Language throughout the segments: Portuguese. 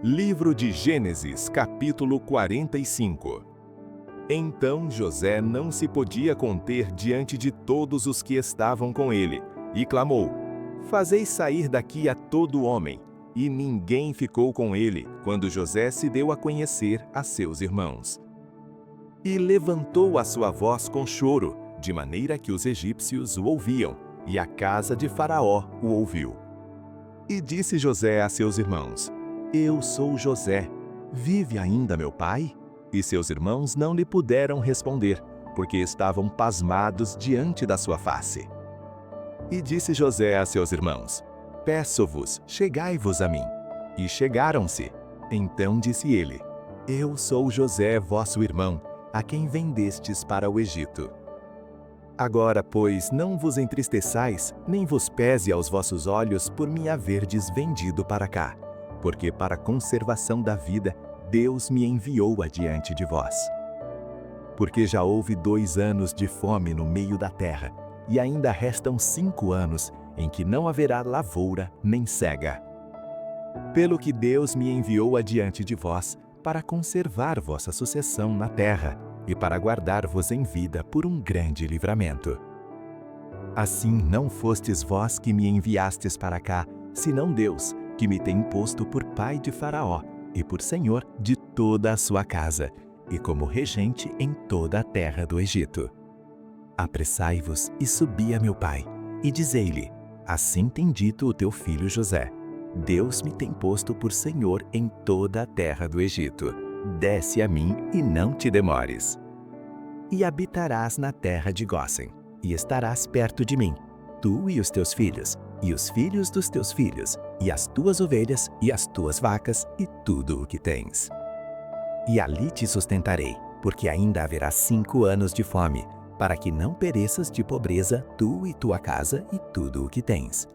Livro de Gênesis, capítulo 45. Então José não se podia conter diante de todos os que estavam com ele, e clamou: Fazei sair daqui a todo homem. E ninguém ficou com ele, quando José se deu a conhecer a seus irmãos. E levantou a sua voz com choro, de maneira que os egípcios o ouviam, e a casa de Faraó o ouviu. E disse José a seus irmãos: Eu sou José. Vive ainda meu pai? E seus irmãos não lhe puderam responder, porque estavam pasmados diante da sua face. E disse José a seus irmãos: Peço-vos, chegai-vos a mim. E chegaram-se. Então disse ele: Eu sou José, vosso irmão, a quem vendestes para o Egito. Agora, pois, não vos entristeçais, nem vos pese aos vossos olhos por me haverdes vendido para cá, porque para a conservação da vida Deus me enviou adiante de vós. Porque já houve 2 anos de fome no meio da terra, e ainda restam 5 anos em que não haverá lavoura nem cega. Pelo que Deus me enviou adiante de vós, para conservar vossa sucessão na terra, e para guardar-vos em vida por um grande livramento. Assim não fostes vós que me enviastes para cá, senão Deus, que me tem posto por pai de Faraó, e por senhor de toda a sua casa, e como regente em toda a terra do Egito. Apressai-vos e subi a meu pai, e dizei-lhe: Assim tem dito o teu filho José: Deus me tem posto por senhor em toda a terra do Egito. Desce a mim e não te demores. E habitarás na terra de Gósen, e estarás perto de mim, tu e os teus filhos, e os filhos dos teus filhos, e as tuas ovelhas, e as tuas vacas, e tudo o que tens. E ali te sustentarei, porque ainda haverá 5 anos de fome, para que não pereças de pobreza, tu e tua casa, e tudo o que tens.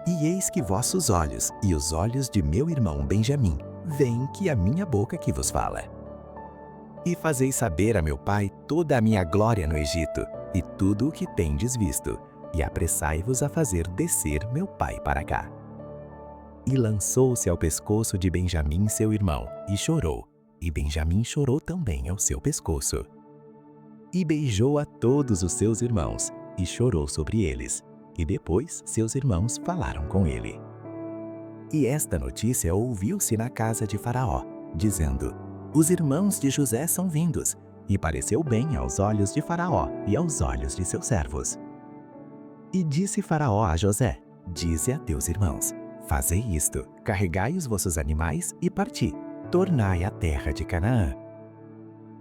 E eis que vossos olhos, e os olhos de meu irmão Benjamim, veem que a minha boca que vos fala. E fazei saber a meu pai toda a minha glória no Egito, e tudo o que tendes visto, e apressai-vos a fazer descer meu pai para cá. E lançou-se ao pescoço de Benjamim seu irmão, e chorou, e Benjamim chorou também ao seu pescoço. E beijou a todos os seus irmãos, e chorou sobre eles, e depois seus irmãos falaram com ele. E esta notícia ouviu-se na casa de Faraó, dizendo: Os irmãos de José são vindos, e pareceu bem aos olhos de Faraó e aos olhos de seus servos. E disse Faraó a José: Dize a teus irmãos: Fazei isto, carregai os vossos animais e parti, tornai a terra de Canaã.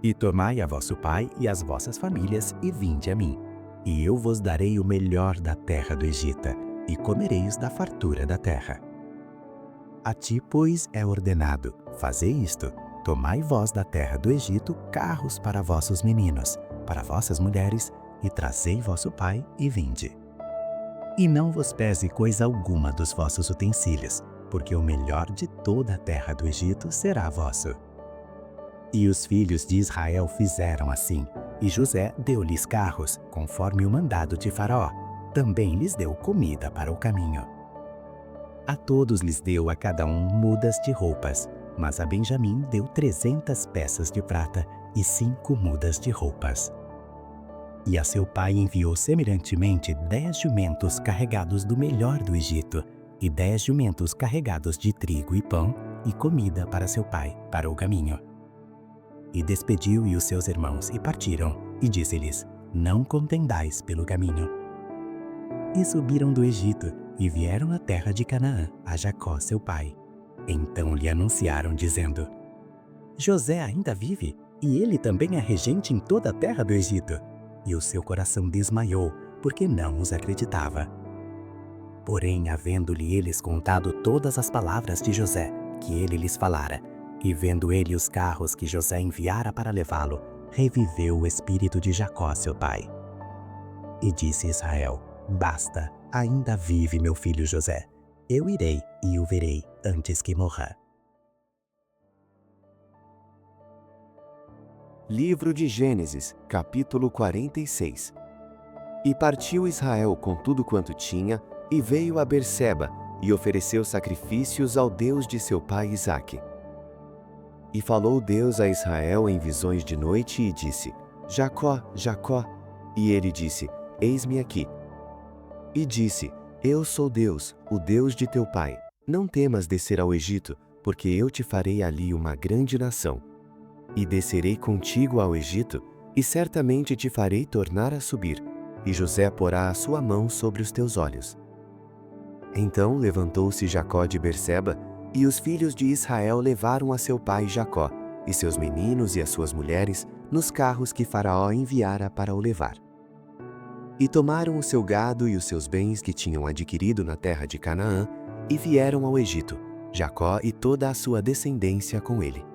E tomai a vosso pai e as vossas famílias e vinde a mim, e eu vos darei o melhor da terra do Egito, e comereis da fartura da terra. A ti, pois, é ordenado: fazei isto, tomai vós da terra do Egito carros para vossos meninos, para vossas mulheres, e trazei vosso pai e vinde. E não vos pese coisa alguma dos vossos utensílios, porque o melhor de toda a terra do Egito será vosso. E os filhos de Israel fizeram assim, e José deu-lhes carros, conforme o mandado de Faraó. Também lhes deu comida para o caminho. A todos lhes deu a cada um mudas de roupas, mas a Benjamim deu 300 peças de prata e 5 mudas de roupas. E a seu pai enviou semelhantemente 10 jumentos carregados do melhor do Egito, e 10 jumentos carregados de trigo e pão, e comida para seu pai, para o caminho. E despediu e os seus irmãos, e partiram, e disse-lhes: Não contendais pelo caminho. E subiram do Egito, e vieram à terra de Canaã, a Jacó seu pai. Então lhe anunciaram, dizendo: José ainda vive, e ele também é regente em toda a terra do Egito. E o seu coração desmaiou, porque não os acreditava. Porém, havendo-lhe eles contado todas as palavras de José, que ele lhes falara, e vendo ele os carros que José enviara para levá-lo, reviveu o espírito de Jacó seu pai. E disse Israel: Basta, ainda vive meu filho José. Eu irei e o verei antes que morra. Livro de Gênesis, capítulo 46. E partiu Israel com tudo quanto tinha, e veio a Berseba, e ofereceu sacrifícios ao Deus de seu pai Isaque. E falou Deus a Israel em visões de noite e disse: Jacó, Jacó. E ele disse: Eis-me aqui. E disse: Eu sou Deus, o Deus de teu pai. Não temas descer ao Egito, porque eu te farei ali uma grande nação. E descerei contigo ao Egito, e certamente te farei tornar a subir, e José porá a sua mão sobre os teus olhos. Então levantou-se Jacó de Berseba, e os filhos de Israel levaram a seu pai Jacó, e seus meninos e as suas mulheres, nos carros que Faraó enviara para o levar. E tomaram o seu gado e os seus bens que tinham adquirido na terra de Canaã, e vieram ao Egito, Jacó e toda a sua descendência com ele.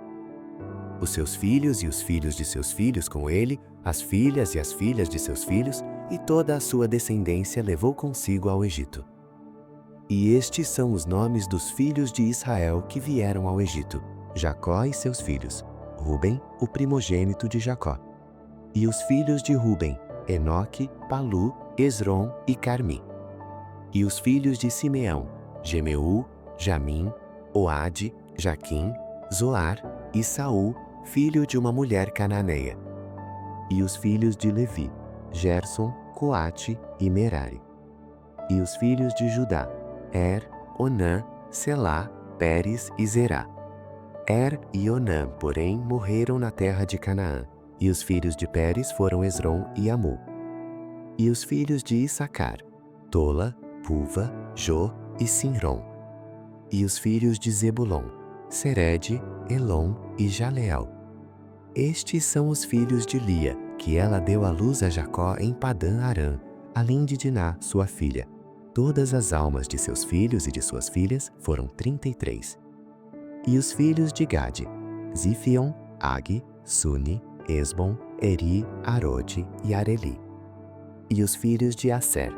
Os seus filhos e os filhos de seus filhos com ele, as filhas e as filhas de seus filhos, e toda a sua descendência levou consigo ao Egito. E estes são os nomes dos filhos de Israel que vieram ao Egito: Jacó e seus filhos, Ruben, o primogênito de Jacó. E os filhos de Ruben: Enoque, Palu, Esrom e Carmi. E os filhos de Simeão: Gemeu, Jamim, Oade, Jaquim, Zoar e Saul, filho de uma mulher cananeia. E os filhos de Levi: Gerson, Coate e Merari. E os filhos de Judá: Onã, Selá, Pérez e Zerá. E Onã, porém, morreram na terra de Canaã, e os filhos de Pérez foram Esrom e Amu. E os filhos de Issacar: Tola, Puva, Jô e Sinrom. E os filhos de Zebulon: Serede, Elom e Jaleel. Estes são os filhos de Lia, que ela deu à luz a Jacó em Padã-Arã, além de Diná, sua filha. Todas as almas de seus filhos e de suas filhas foram 33. E os filhos de Gade: Zifion, Agi, Suni, Esbom, Eri, Arode e Areli. E os filhos de Asser: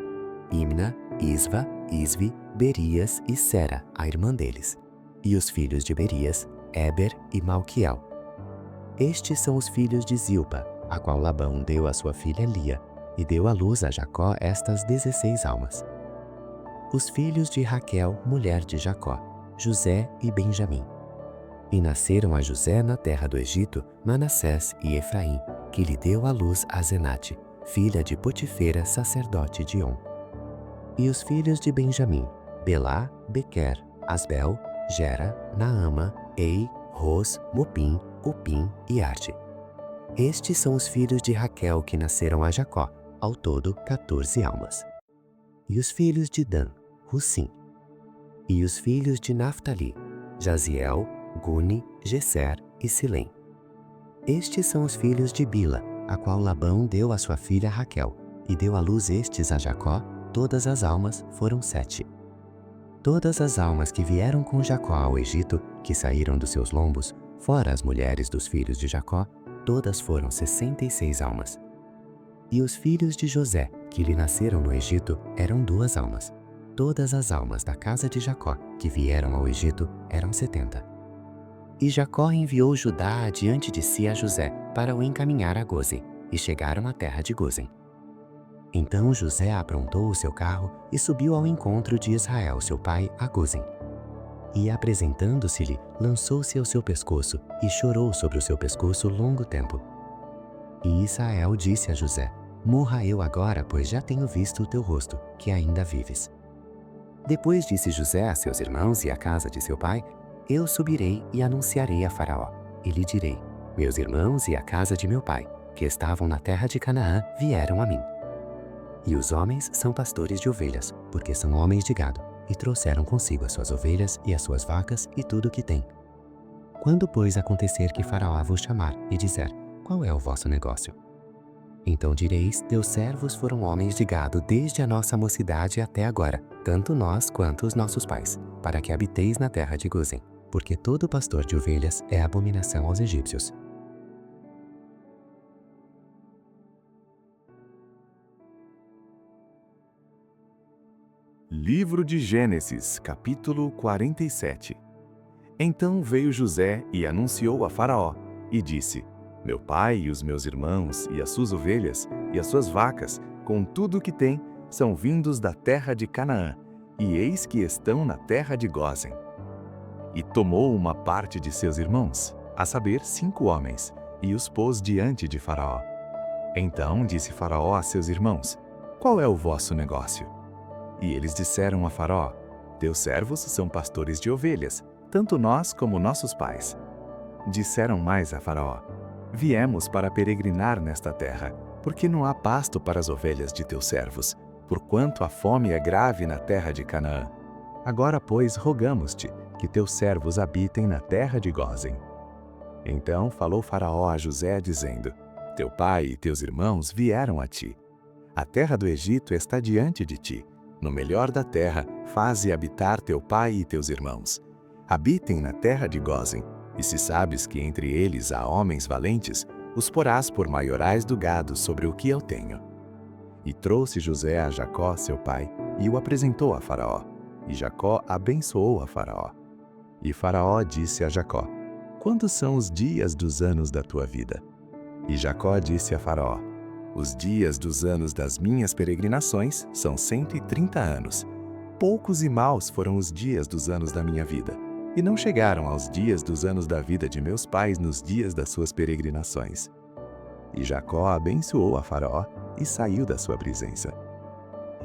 Imna, Isva, Isvi, Berias e Sera, a irmã deles. E os filhos de Berias: Eber e Malquiel. Estes são os filhos de Zilpa, a qual Labão deu à sua filha Lia, e deu à luz a Jacó estas 16 almas. Os filhos de Raquel, mulher de Jacó: José e Benjamim. E nasceram a José na terra do Egito Manassés e Efraim, que lhe deu à luz a Zenate, filha de Potifera, sacerdote de On. E os filhos de Benjamim: Belá, Bequer, Asbel, Gera, Naama, Ei, Ros, Mupim, Upim e Arde. Estes são os filhos de Raquel que nasceram a Jacó, ao todo 14 almas. E os filhos de Dan: Russim. E os filhos de Naftali: Jaziel, Guni, Gesser e Silém. Estes são os filhos de Bila, a qual Labão deu à sua filha Raquel, e deu à luz estes a Jacó. Todas as almas foram 7. Todas as almas que vieram com Jacó ao Egito, que saíram dos seus lombos, fora as mulheres dos filhos de Jacó, todas foram 66 almas. E os filhos de José, que lhe nasceram no Egito, eram 2 almas. Todas as almas da casa de Jacó, que vieram ao Egito, eram 70. E Jacó enviou Judá adiante de si a José, para o encaminhar a Gozen, e chegaram à terra de Gozen. Então José aprontou o seu carro e subiu ao encontro de Israel, seu pai, a Gozen. E apresentando-se-lhe, lançou-se ao seu pescoço e chorou sobre o seu pescoço longo tempo. E Israel disse a José: Morra eu agora, pois já tenho visto o teu rosto, que ainda vives. Depois disse José a seus irmãos e à casa de seu pai: Eu subirei e anunciarei a Faraó, e lhe direi: Meus irmãos e a casa de meu pai, que estavam na terra de Canaã, vieram a mim. E os homens são pastores de ovelhas, porque são homens de gado, e trouxeram consigo as suas ovelhas e as suas vacas e tudo o que têm. Quando, pois, acontecer que Faraó vos chamar e disser: Qual é o vosso negócio? Então direis: Teus servos foram homens de gado desde a nossa mocidade até agora, tanto nós quanto os nossos pais, para que habiteis na terra de Gozen, porque todo pastor de ovelhas é abominação aos egípcios. Livro de Gênesis, capítulo 47. Então veio José e anunciou a Faraó, e disse: Meu pai e os meus irmãos, e as suas ovelhas, e as suas vacas, com tudo o que tem, são vindos da terra de Canaã, e eis que estão na terra de Gósen. E tomou uma parte de seus irmãos, a saber, 5 homens, e os pôs diante de Faraó. Então disse Faraó a seus irmãos: qual é o vosso negócio? E eles disseram a Faraó: teus servos são pastores de ovelhas, tanto nós como nossos pais. Disseram mais a Faraó: viemos para peregrinar nesta terra, porque não há pasto para as ovelhas de teus servos, porquanto a fome é grave na terra de Canaã. Agora, pois, rogamos-te que teus servos habitem na terra de Gósen. Então falou Faraó a José, dizendo: teu pai e teus irmãos vieram a ti. A terra do Egito está diante de ti. No melhor da terra, faze habitar teu pai e teus irmãos. Habitem na terra de Gósen, e se sabes que entre eles há homens valentes, os porás por maiorais do gado sobre o que eu tenho. E trouxe José a Jacó, seu pai, e o apresentou a Faraó. E Jacó abençoou a Faraó. E Faraó disse a Jacó: quantos são os dias dos anos da tua vida? E Jacó disse a Faraó: os dias dos anos das minhas peregrinações são 130 anos. Poucos e maus foram os dias dos anos da minha vida, e não chegaram aos dias dos anos da vida de meus pais nos dias das suas peregrinações. E Jacó abençoou a Faraó e saiu da sua presença.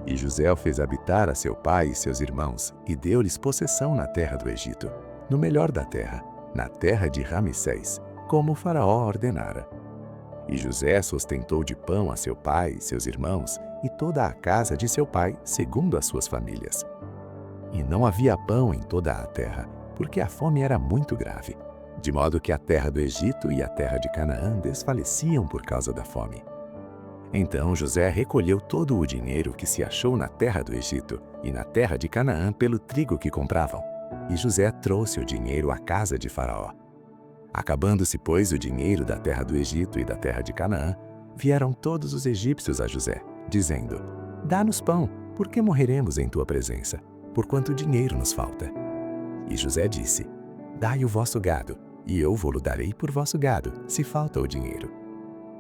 E José o fez habitar a seu pai e seus irmãos, e deu-lhes possessão na terra do Egito, no melhor da terra, na terra de Ramsés, como o Faraó ordenara. E José sustentou de pão a seu pai e seus irmãos, e toda a casa de seu pai, segundo as suas famílias. E não havia pão em toda a terra, porque a fome era muito grave, de modo que a terra do Egito e a terra de Canaã desfaleciam por causa da fome. Então José recolheu todo o dinheiro que se achou na terra do Egito e na terra de Canaã pelo trigo que compravam, e José trouxe o dinheiro à casa de Faraó. Acabando-se, pois, o dinheiro da terra do Egito e da terra de Canaã, vieram todos os egípcios a José, dizendo: dá-nos pão, porque morreremos em tua presença, porquanto dinheiro nos falta. E José disse: dai o vosso gado, e eu vou-lo darei por vosso gado, se falta o dinheiro.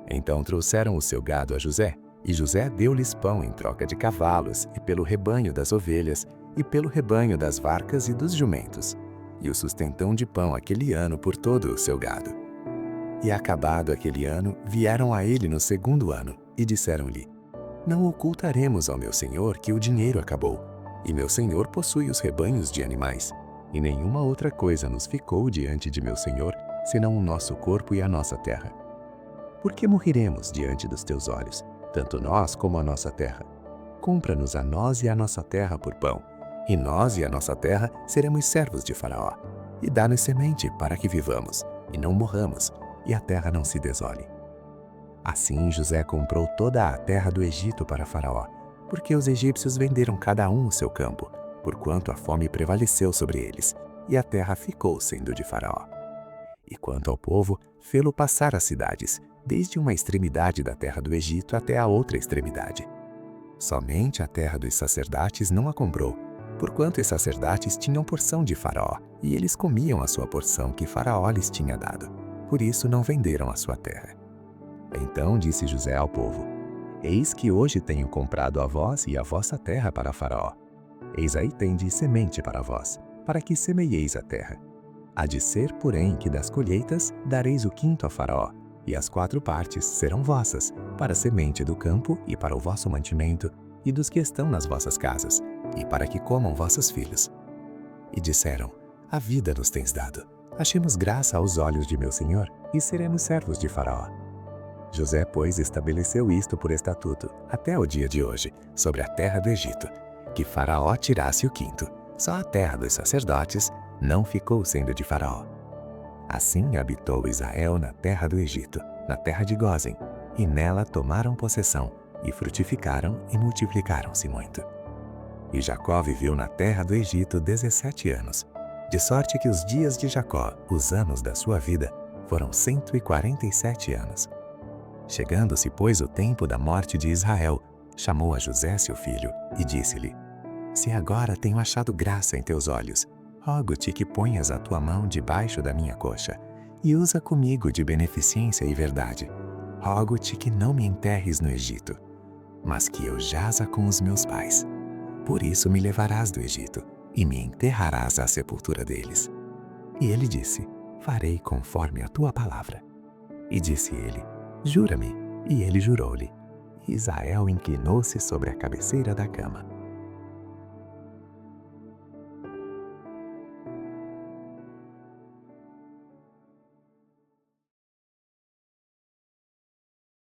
Então trouxeram o seu gado a José, e José deu-lhes pão em troca de cavalos, e pelo rebanho das ovelhas, e pelo rebanho das vacas e dos jumentos, e o sustentam de pão aquele ano por todo o seu gado. E acabado aquele ano, vieram a ele no segundo ano, e disseram-lhe: não ocultaremos ao meu senhor que o dinheiro acabou, e meu senhor possui os rebanhos de animais, e nenhuma outra coisa nos ficou diante de meu senhor, senão o nosso corpo e a nossa terra. Por que morreremos diante dos teus olhos, tanto nós como a nossa terra? Compra-nos a nós e a nossa terra por pão, e nós e a nossa terra seremos servos de Faraó. E dá-nos semente para que vivamos, e não morramos, e a terra não se desole. Assim José comprou toda a terra do Egito para Faraó, porque os egípcios venderam cada um o seu campo, porquanto a fome prevaleceu sobre eles, e a terra ficou sendo de Faraó. E quanto ao povo, fê-lo passar as cidades, desde uma extremidade da terra do Egito até a outra extremidade. Somente a terra dos sacerdotes não a comprou, porquanto os sacerdotes tinham porção de Faraó, e eles comiam a sua porção que Faraó lhes tinha dado. Por isso não venderam a sua terra. Então disse José ao povo: eis que hoje tenho comprado a vós e a vossa terra para Faraó. Eis aí tendes semente para vós, para que semeieis a terra. Há de ser, porém, que das colheitas dareis o quinto a Faraó, e as 4 partes serão vossas, para a semente do campo e para o vosso mantimento, e dos que estão nas vossas casas, e para que comam vossos filhos. E disseram: a vida nos tens dado. Achemos graça aos olhos de meu senhor, e seremos servos de Faraó. José, pois, estabeleceu isto por estatuto, até o dia de hoje, sobre a terra do Egito, que Faraó tirasse o quinto. Só a terra dos sacerdotes não ficou sendo de Faraó. Assim habitou Israel na terra do Egito, na terra de Gósen, e nela tomaram possessão, e frutificaram e multiplicaram-se muito. E Jacó viveu na terra do Egito 17 anos, de sorte que os dias de Jacó, os anos da sua vida, foram 147 anos. Chegando-se, pois, o tempo da morte de Israel, chamou a José seu filho, e disse-lhe: se agora tenho achado graça em teus olhos, rogo-te que ponhas a tua mão debaixo da minha coxa, e usa comigo de beneficência e verdade. Rogo-te que não me enterres no Egito, mas que eu jaza com os meus pais. Por isso me levarás do Egito, e me enterrarás à sepultura deles. E ele disse: farei conforme a tua palavra. E disse ele: jura-me. E ele jurou-lhe. E Israel inclinou-se sobre a cabeceira da cama.